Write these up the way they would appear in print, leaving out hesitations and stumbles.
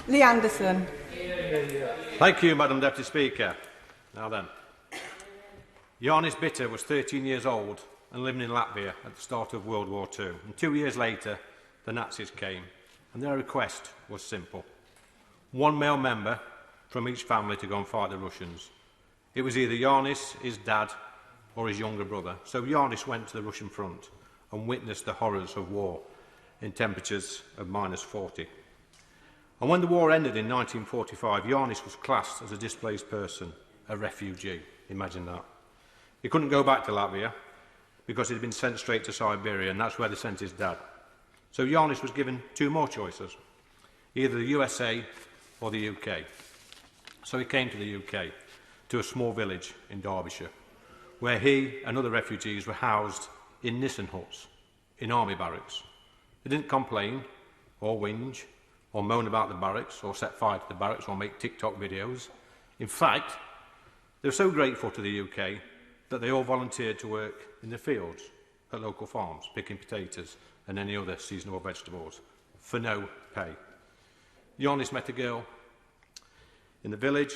Lee Anderson. Thank you, Madam Deputy Speaker. Now then, Yarnis Bitter was 13 years old and living in Latvia at the start of World War II. And 2 years later, the Nazis came, and their request was simple. One male member from each family to go and fight the Russians. It was either Yarnis, his dad, or his younger brother. So Yarnis went to the Russian front and witnessed the horrors of war in temperatures of -40. And when the war ended in 1945, Yarnis was classed as a displaced person, a refugee. Imagine that. He couldn't go back to Latvia because he'd been sent straight to Siberia, and that's where they sent his dad. So Yarnis was given two more choices, either the USA or the UK. So he came to the UK, to a small village in Derbyshire, where he and other refugees were housed in Nissen huts, in army barracks. They didn't complain or whinge or moan about the barracks or set fire to the barracks or make TikTok videos. In fact, they were so grateful to the UK that they all volunteered to work in the fields at local farms, picking potatoes and any other seasonal vegetables for no pay. Yarnis met a girl in the village,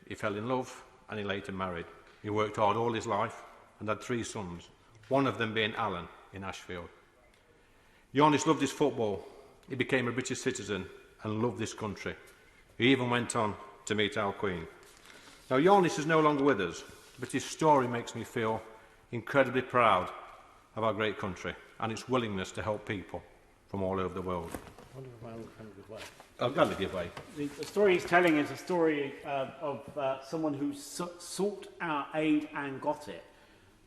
he fell in love, and he later married. He worked hard all his life and had 3 sons, one of them being Alan in Ashfield. Yarnis loved his football. He became a British citizen and loved this country. He even went on to meet our Queen. Now, Yarnis is no longer with us, but his story makes me feel incredibly proud of our great country and its willingness to help people from all over the world. I'll gladly give way. The story he's telling is a story of someone who sought our aid and got it.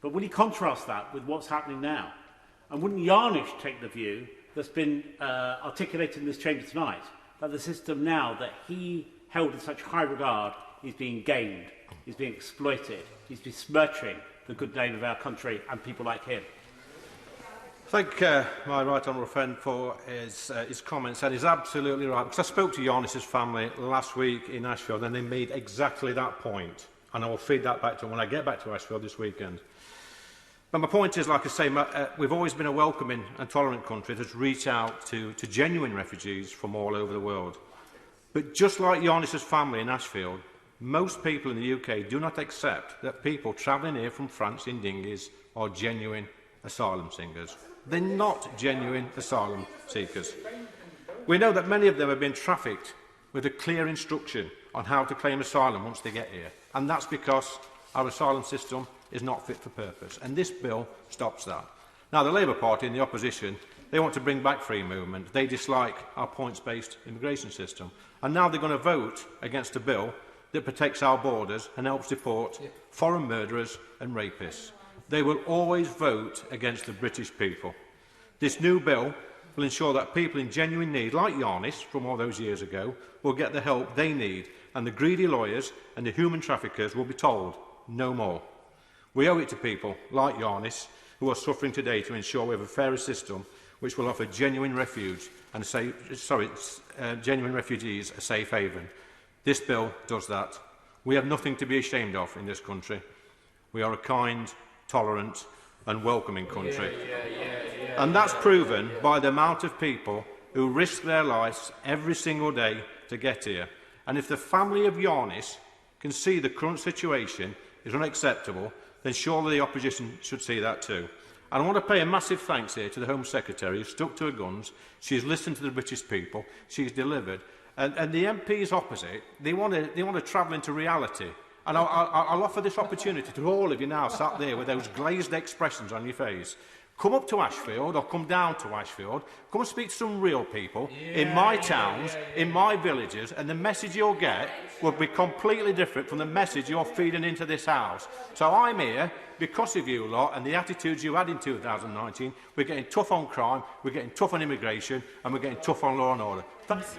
But will he contrast that with what's happening now? And wouldn't Yarnis take the view that's been articulated in this chamber tonight, that the system now that he held in such high regard is being gamed, is being exploited, is besmirching the good name of our country and people like him? Thank my right honourable friend for his comments, and he's absolutely right, because I spoke to Yarnis's family last week in Ashfield and they made exactly that point, and I will feed that back to them when I get back to Ashfield this weekend. But my point is, like I say, we've always been a welcoming and tolerant country that's reached out to genuine refugees from all over the world. But just like Yarnis's family in Ashfield, most people in the UK do not accept that people travelling here from France in dinghies are genuine asylum seekers. They're not genuine asylum seekers. We know that many of them have been trafficked with a clear instruction on how to claim asylum once they get here, and that's because our asylum system is not fit for purpose, and this bill stops that. Now, the Labour Party and the opposition, they want to bring back free movement. They dislike our points-based immigration system, and now they're going to vote against a bill that protects our borders and helps deport foreign murderers and rapists. They will always vote against the British people. This new bill will ensure that people in genuine need, like Yarnis from all those years ago, will get the help they need, and the greedy lawyers and the human traffickers will be told no more. We owe it to people like Yarnis who are suffering today to ensure we have a fairer system which will offer genuine refugees a safe haven. This bill does that. We have nothing to be ashamed of in this country. We are a kind, tolerant and welcoming country. And that's proven by the amount of people who risk their lives every single day to get here. And if the family of Yarnis can see the current situation is unacceptable, then surely the opposition should see that too. And I want to pay a massive thanks here to the Home Secretary who stuck to her guns. She's listened to the British people. She's delivered. And the MPs opposite, they want to travel into reality. And I'll offer this opportunity to all of you now sat there with those glazed expressions on your face. Come up to Ashfield or come down to Ashfield. Come and speak to some real people in my towns, in my villages, and the message you'll get will be completely different from the message you're feeding into this house. So I'm here because of you lot and the attitudes you had in 2019. We're getting tough on crime, we're getting tough on immigration, and we're getting tough on law and order. Thanks.